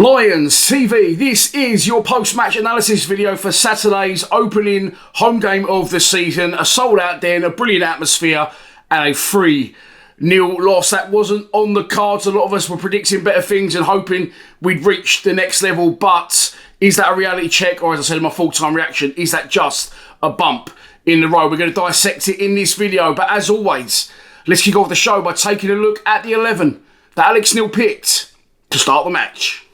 Lions TV, this is your post-match analysis video for Saturday's opening home game of the season. A sold-out den, a brilliant atmosphere, and a 3-0 loss. That wasn't on the cards. A lot of us were predicting better things and hoping we'd reach the next level. But is that a reality check? Or as I said in my full-time reaction, is that just a bump in the road? We're going to dissect it in this video. But as always, let's kick off the show by taking a look at the 11 that Alex Neil picked to start the match.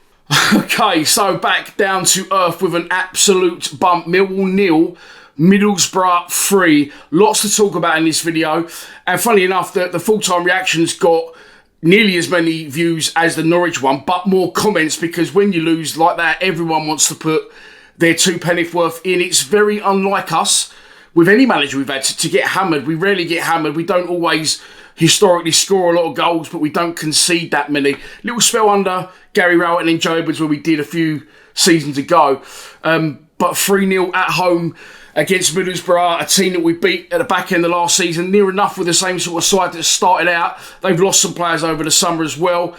Okay, so back down to earth with an absolute bump. Millwall 0, Middlesbrough 3. Lots to talk about in this video. And funny enough, the full-time reactions got nearly as many views as the Norwich one, but more comments, because when you lose like that, everyone wants to put their two pennies worth in. It's very unlike us with any manager we've had to get hammered. We rarely get hammered. We don't always historically score a lot of goals, but we don't concede that many. Little spell under Gary Rowett and then Joe Edwards where we did a few seasons ago. But 3-0 at home against Middlesbrough, a team that we beat at the back end of last season, near enough with the same sort of side that started out. They've lost some players over the summer as well.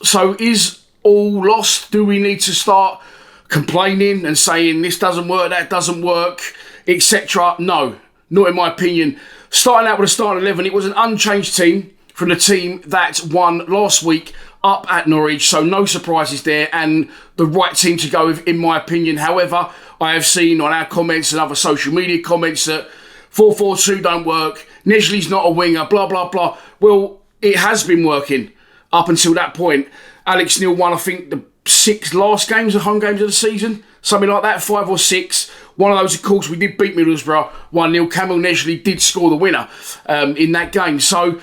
So is all lost? Do we need to start complaining and saying this doesn't work, that doesn't work, etc.? No, not in my opinion. Starting out with a starting 11, it was an unchanged team from the team that won last week up at Norwich, so no surprises there, and the right team to go with, in my opinion. However, I have seen on our comments and other social media comments that 4-4-2 don't work, Nesley's not a winger, blah, blah, blah. Well, it has been working up until that point. Alex Neil won, I think, the 6 last games, the home games of the season, something like that, 5 or 6. One of those, of course, we did beat Middlesbrough 1-0. Camille Nesley did score the winner in that game. So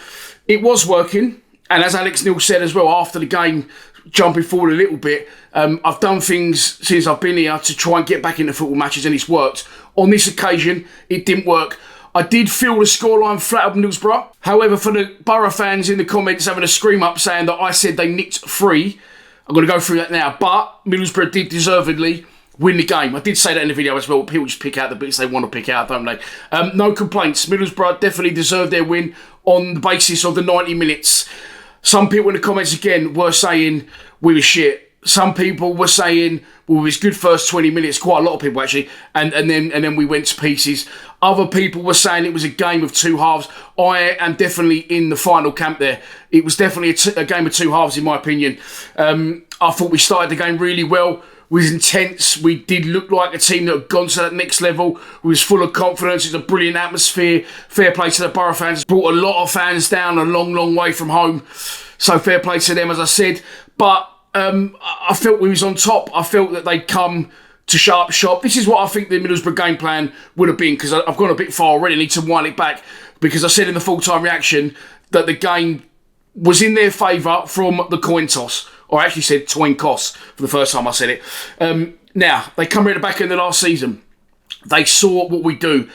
it was working. And as Alex Neil said as well, after the game, jumping forward a little bit, I've done things since I've been here to try and get back into football matches, and it's worked. On this occasion, it didn't work. I did feel the scoreline flattered Middlesbrough. However, for the Borough fans in the comments having a scream up saying that I said they nicked 3, I'm going to go through that now. But Middlesbrough did deservedly win the game. I did say that in the video as well. People just pick out the bits they want to pick out, don't they? No complaints. Middlesbrough definitely deserved their win on the basis of the 90 minutes. Some people in the comments again were saying we were shit. Some people were saying, well, it was good first 20 minutes. Quite a lot of people actually, and then we went to pieces. Other people were saying it was a game of two halves. I am definitely in the final camp there. It was definitely a game of two halves in my opinion. I thought we started the game really well. Was intense. We did look like a team that had gone to that next level. We was full of confidence. It's a brilliant atmosphere. Fair play to the Borough fans. Brought a lot of fans down a long, long way from home. So fair play to them, as I said. But I felt we was on top. I felt that they'd come to shut up shop. This is what I think the Middlesbrough game plan would have been, because I've gone a bit far already. I need to wind it back, because I said in the full-time reaction that the game was in their favour from the coin toss. Or I actually said coin toss for the first time I said it. Now, they come here at the back end of last season. They saw what we do.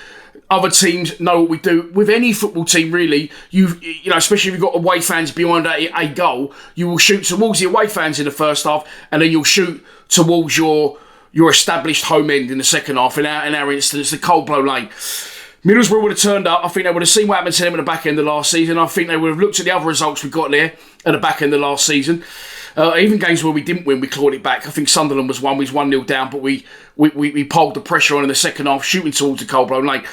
Other teams know what we do. With any football team, really, you know, especially if you've got away fans behind a goal, you will shoot towards the away fans in the first half, and then you'll shoot towards your established home end in the second half. In our instance, the Cold Blow Lane. Middlesbrough would have turned up. I think they would have seen what happened to them at the back end of last season. I think they would have looked at the other results we got there at the back end of last season. Even games where we didn't win, we clawed it back. I think Sunderland was one. We was 1-0 down, but we pulled the pressure on in the second half, shooting towards the Cold Blow Lane.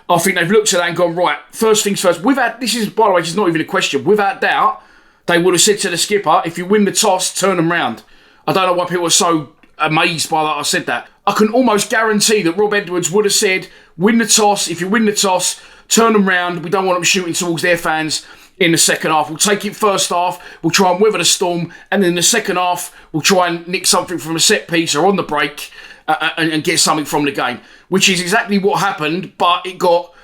I think they've looked at that and gone, right, first things first. This is, by the way, this is not even a question. Without doubt, they would have said to the skipper, if you win the toss, turn them round. I don't know why people are so amazed by that I said that. I can almost guarantee that Rob Edwards would have said, win the toss. If you win the toss, turn them round. We don't want them shooting towards their fans in the second half. We'll take it first half, we'll try and weather the storm, and then in the second half, we'll try and nick something from a set piece or on the break and get something from the game, which is exactly what happened, but it got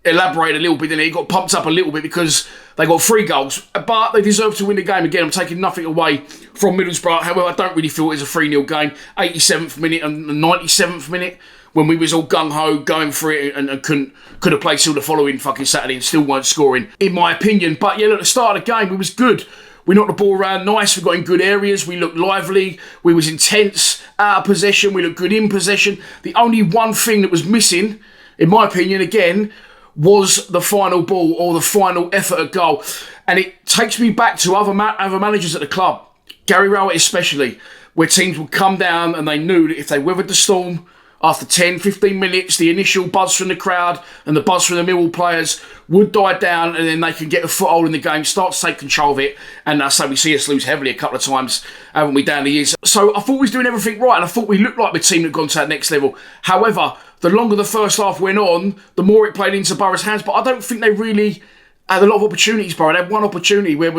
elaborated a little bit, and it got pumped up a little bit because they got 3 goals, but they deserve to win the game. Again, I'm taking nothing away from Middlesbrough. However, I don't really feel it was a 3-0 game. 87th minute and the 97th minute, when we was all gung-ho going for it and could have played till the following fucking Saturday and still weren't scoring, in my opinion. But yeah, look, at the start of the game, it was good. We knocked the ball around nice. We got in good areas. We looked lively. We was intense out of possession. We looked good in possession. The only one thing that was missing, in my opinion, again, was the final ball or the final effort at goal. And it takes me back to other managers at the club. Gary Rowett especially, where teams would come down and they knew that if they weathered the storm, after 10, 15 minutes, the initial buzz from the crowd and the buzz from the Millwall players would die down, and then they could get a foothold in the game, start to take control of it. And so we see us lose heavily a couple of times, haven't we, down the years. So I thought we was doing everything right, and I thought we looked like the team that had gone to that next level. However, the longer the first half went on, the more it played into Borough's hands. But I don't think they really had a lot of opportunities, Borough. They had one opportunity where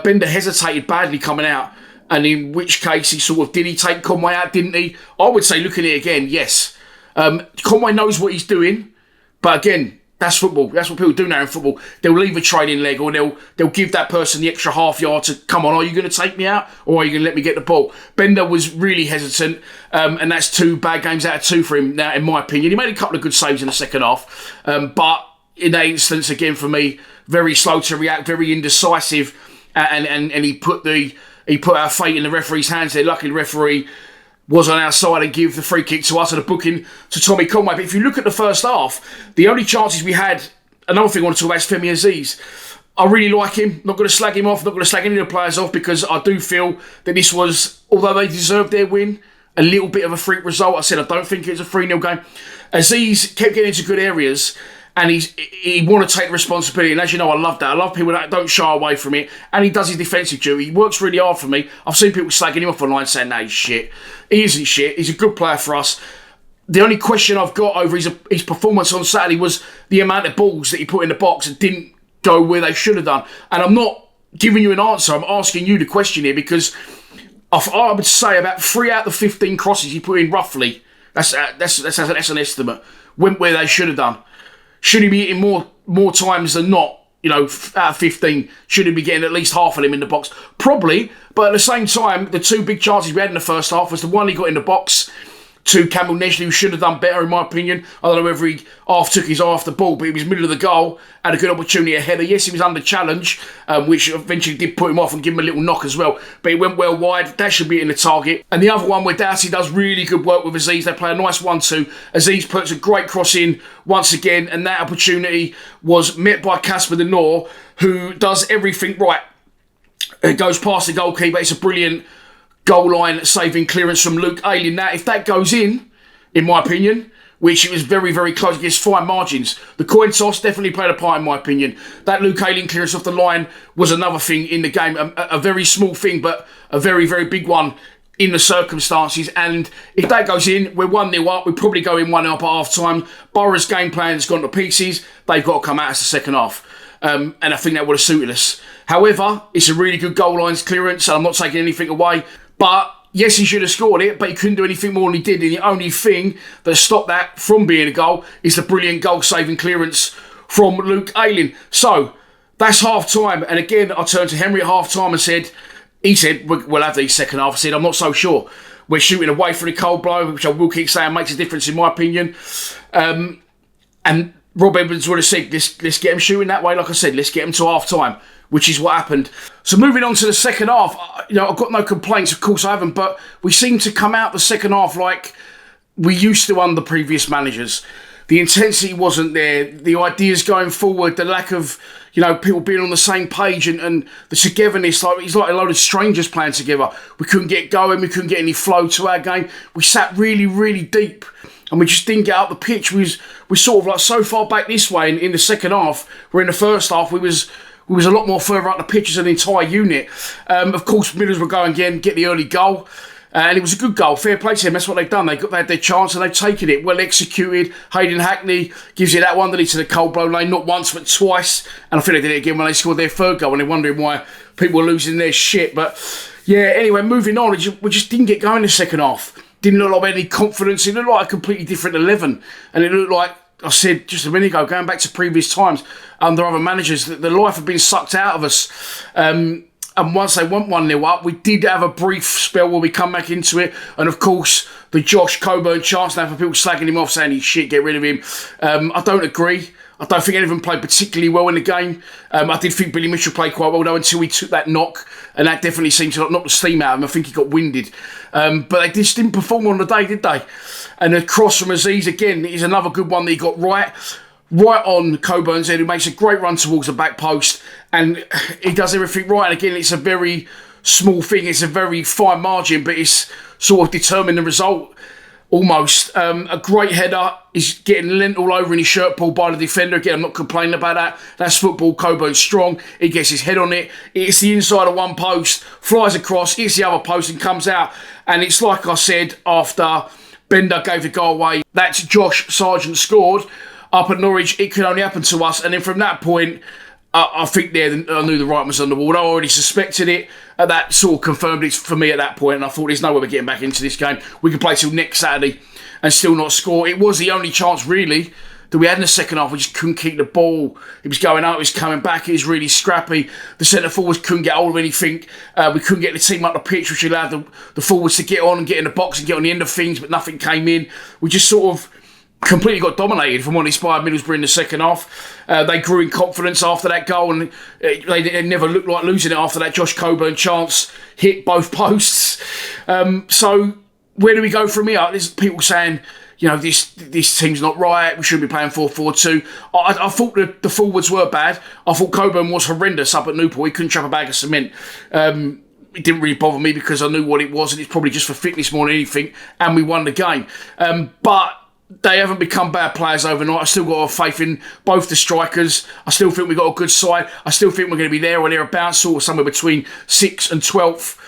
Bender hesitated badly coming out. And in which case, did he take Conway out, didn't he? I would say, looking at it again, yes. Conway knows what he's doing. But again, that's football. That's what people do now in football. They'll leave a training leg, or they'll give that person the extra half yard to, come on, are you going to take me out? Or are you going to let me get the ball? Bender was really hesitant. And that's 2 bad games out of 2 for him now, in my opinion. He made a couple of good saves in the second half. But in that instance, again, for me, very slow to react, very indecisive. And he put our fate in the referee's hands there. Luckily, the referee was on our side and gave the free kick to us and a booking to Tommy Conway. But if you look at the first half, the only chances we had, another thing I want to talk about is Femi Aziz. I really like him. Not going to slag him off, not going to slag any of the players off, because I do feel that this was, although they deserved their win, a little bit of a freak result. I said I don't think it was a 3-0 game. Aziz kept getting into good areas, and he want to take responsibility. And as you know, I love that. I love people that don't shy away from it. And he does his defensive duty. He works really hard for me. I've seen people slagging him off online saying, no, he's shit. He isn't shit. He's a good player for us. The only question I've got over his performance on Saturday was the amount of balls that he put in the box and didn't go where they should have done. And I'm not giving you an answer. I'm asking you the question here, because I would say about 3 out of the 15 crosses he put in, roughly, that's an estimate, went where they should have done. Should he be hitting more times than not? Out of 15, should he be getting at least half of them in the box? Probably, but at the same time, the 2 big chances we had in the first half was the one he got in the box to Campbell Nedgley, who should have done better, in my opinion. I don't know whether he half took his eye off the ball, but he was middle of the goal, had a good opportunity, a header. Yes, he was under challenge, which eventually did put him off and give him a little knock as well. But he went well wide. That should be in the target. And the other one where Doughty does really good work with Aziz. They play a nice 1-2. Aziz puts a great cross in once again, and that opportunity was met by Casper De Noor, who does everything right. It goes past the goalkeeper. It's a brilliant goal line saving clearance from Luke Ayling. Now, if that goes in my opinion, which it was very, very close against fine margins, the coin toss definitely played a part, in my opinion. That Luke Ayling clearance off the line was another thing in the game, a very small thing, but a very, very big one in the circumstances. And if that goes in, we're 1-0 up. We probably go in 1-0 up at half time. Borough's game plan's gone to pieces. They've got to come out as the second half. And I think that would have suited us. However, it's a really good goal lines clearance, and I'm not taking anything away. But yes, he should have scored it, but he couldn't do anything more than he did. And the only thing that stopped that from being a goal is the brilliant goal-saving clearance from Luke Ayling. So that's half-time. And again, I turned to Henry at half-time and he said, we'll have these second half. I said, I'm not so sure. We're shooting away from the cold blow, which I will keep saying makes a difference in my opinion. And Rob Edwards would have said, let's get him shooting that way. Like I said, let's get him to half-time, which is what happened. So moving on to the second half, I've got no complaints, of course I haven't, but we seem to come out the second half like we used to under previous managers. The intensity wasn't there, the ideas going forward, the lack of, people being on the same page and the togetherness, it's like a load of strangers playing together. We couldn't get going, we couldn't get any flow to our game. We sat really, really deep and we just didn't get out the pitch. We sort of like so far back this way in the second half, where in the first half we was a lot more further up the pitch as an entire unit. Of course, Middlesbrough go again, get the early goal. And it was a good goal. Fair play to them. That's what they've done. They had their chance and they've taken it. Well executed. Hayden Hackney gives you that one that into the cold blow lane. Not once, but twice. And I think they did it again when they scored their third goal. And they're wondering why people were losing their shit. But yeah, anyway, moving on. We just didn't get going in the second half. Didn't look like any confidence. It looked like a completely different 11. And it looked like, I said just a minute ago, going back to previous times under other managers, the life had been sucked out of us. And once they went 1-0 up, we did have a brief spell where we come back into it. And of course, the Josh Coburn chance now for people slagging him off, saying he's shit, get rid of him. I don't agree. I don't think any of them played particularly well in the game. I did think Billy Mitchell played quite well, though, until he took that knock. And that definitely seemed to knock the steam out of him. I think he got winded. But they just didn't perform on the day, did they? And the cross from Aziz, again, is another good one that he got right on Coburn's head, who makes a great run towards the back post. And he does everything right. And again, it's a very small thing. It's a very fine margin, but it's sort of determined the result almost. A great header. He's getting lent all over in his shirt pulled by the defender. Again, I'm not complaining about that. That's football. Coburn's strong. He gets his head on it. It's the inside of one post, flies across, hits the other post and comes out. And it's like I said after Bender gave the goal away. That's Josh Sargent scored up at Norwich. It could only happen to us. And then from that point, I think I knew the writing was on the wall. I already suspected it. That sort of confirmed it for me at that point. And I thought there's no way we're getting back into this game. We can play till next Saturday and still not score. It was the only chance really that we had in the second half. We just couldn't keep the ball. It was going out, it was coming back. It was really scrappy. The centre forwards couldn't get hold of anything. We couldn't get the team up the pitch, which allowed the forwards to get on and get in the box and get on the end of things, but nothing came in. We just sort of completely got dominated from what inspired Middlesbrough in the second half. They grew in confidence after that goal, and they never looked like losing it after that Josh Coburn chance hit both posts. So where do we go from here? There's people saying, you know, this team's not right. We shouldn't be playing 4-4-2. I thought the forwards were bad. I thought Coburn was horrendous up at Newport. He couldn't chuck a bag of cement. It didn't really bother me because I knew what it was, and it's probably just for fitness more than anything. And we won the game. But they haven't become bad players overnight. I still got faith in both the strikers. I still think we've got a good side. I still think we're going to be there or thereabouts, sort of somewhere between 6th and 12th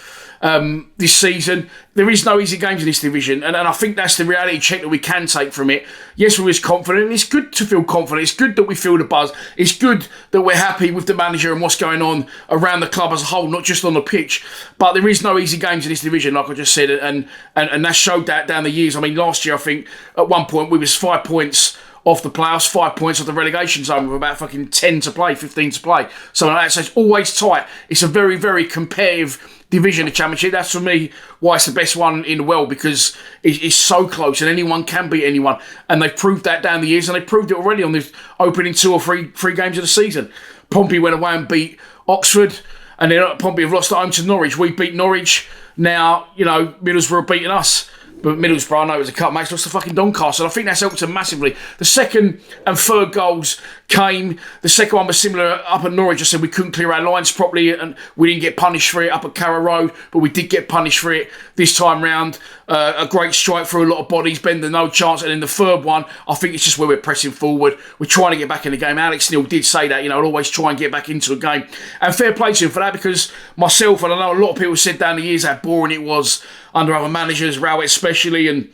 this season. There is no easy games in this division, and I think that's the reality check that we can take from it. Yes, we're confident. It's good to feel confident. It's good that we feel the buzz. It's good that we're happy with the manager and what's going on around the club as a whole, not just on the pitch. But there is no easy games in this division, like I just said, and that showed that down the years. I mean, last year, I think, at one point, we was 5 points off the playoffs, 5 points off the relegation zone with about fucking 10 to play, 15 to play. Something like that. So it's always tight. It's a very, very competitive division, the Championship. That's for me why it's the best one in the world, because it's so close and anyone can beat anyone. And they've proved that down the years, and they proved it already on the opening 2 or 3 games of the season. Pompey went away and beat Oxford, and then Pompey have lost at home to Norwich. We beat Norwich. Now, you know, Middlesbrough beating us. But Middlesbrough, I know it was a cut match, lost to fucking Doncaster. I think that's helped them massively. The second and third goals came. The second one was similar up at Norwich. I said we couldn't clear our lines properly, and we didn't get punished for it up at Carrow Road, but we did get punished for it this time round. A great strike through a lot of bodies, Bender no chance. And then the third one, I think it's just where we're pressing forward. We're trying to get back in the game. Alex Neil did say that, you know, I'll always try and get back into a game. And fair play to him for that, because myself, and I know a lot of people said down the years how boring it was under other managers, Rowett especially, and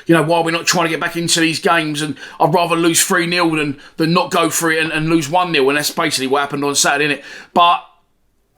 you know, why we're not trying to get back into these games, and I'd rather lose 3-0 than not go for it and lose 1-0, and that's basically what happened on Saturday, innit? But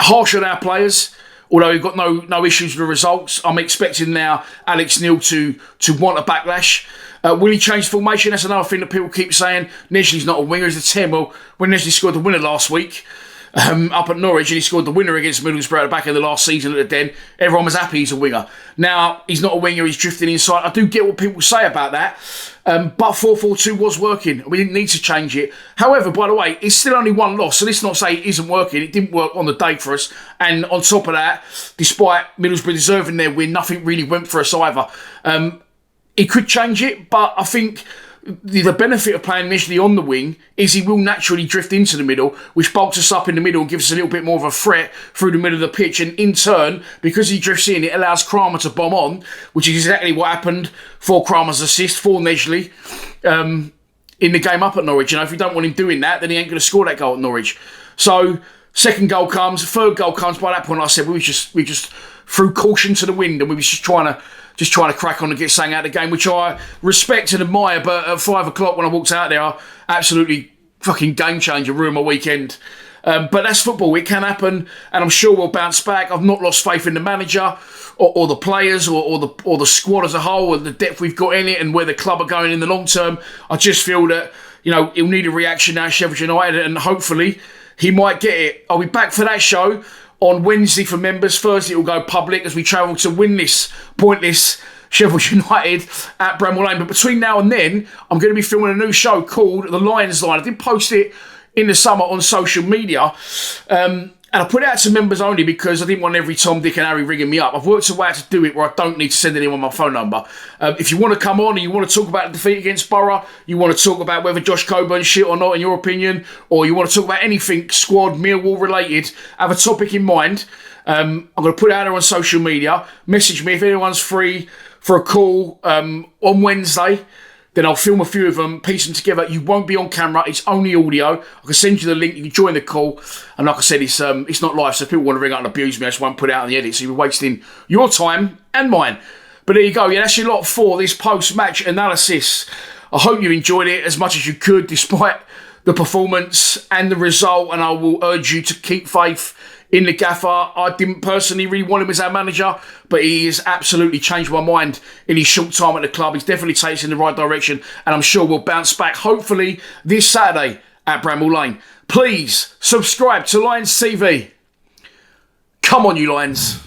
harsh on our players, although we've got no issues with the results. I'm expecting now Alex Neil to want a backlash. Will he change formation? That's another thing that people keep saying. Nesley's not a winger, he's a 10. Well, when Nesley scored the winner last week, up at Norwich, and he scored the winner against Middlesbrough at the back of the last season at the Den, everyone was happy he's a winger. Now, he's not a winger, he's drifting inside. I do get what people say about that, but 4-4-2 was working. We didn't need to change it. However, by the way, it's still only one loss, so let's not say it isn't working. It didn't work on the day for us, and on top of that, despite Middlesbrough deserving their win, nothing really went for us either. He could change it, but I think the benefit of playing initially on the wing is he will naturally drift into the middle, which bulks us up in the middle and gives us a little bit more of a threat through the middle of the pitch. And in turn, because he drifts in, it allows Kramer to bomb on, which is exactly what happened for Kramer's assist for Nesley in the game up at Norwich. You know, if you don't want him doing that, then he ain't going to score that goal at Norwich. So second goal comes, third goal comes. By that point, I said we just threw caution to the wind, and we was just trying to crack on and get something out of the game, which I respect and admire. But at 5 o'clock when I walked out there, absolutely fucking game changer, ruined my weekend. But that's football. It can happen, and I'm sure we'll bounce back. I've not lost faith in the manager or the players or the squad as a whole, and the depth we've got in it, and where the club are going in the long term. I just feel that, you know, he'll need a reaction now, Sheffield United, and hopefully he might get it. I'll be back for that show on Wednesday for members. Thursday it will go public as we travel to win this pointless Sheffield United at Bramwell Lane. But between now and then, I'm going to be filming a new show called The Lions Line. I did post it in the summer on social media. And I put it out to members only because I didn't want every Tom, Dick and Harry ringing me up. I've worked a way out to do it where I don't need to send anyone my phone number. If you want to come on and you want to talk about the defeat against Borough, you want to talk about whether Josh Coburn's shit or not in your opinion, or you want to talk about anything squad, Millwall related, have a topic in mind, I'm going to put it out there on social media. Message me if anyone's free for a call on Wednesday. Then I'll film a few of them, piece them together. You won't be on camera. It's only audio. I can send you the link. You can join the call. And like I said, it's not live, so if people want to ring up and abuse me, I just won't put it out on the edit. So you're wasting your time and mine. But there you go. Yeah, that's your lot for this post-match analysis. I hope you enjoyed it as much as you could, despite the performance and the result. And I will urge you to keep faith in the gaffer. I didn't personally really want him as our manager, but he has absolutely changed my mind in his short time at the club. He's definitely taken us in the right direction, and I'm sure we'll bounce back, hopefully, this Saturday at Bramall Lane. Please subscribe to Lions TV. Come on, you Lions.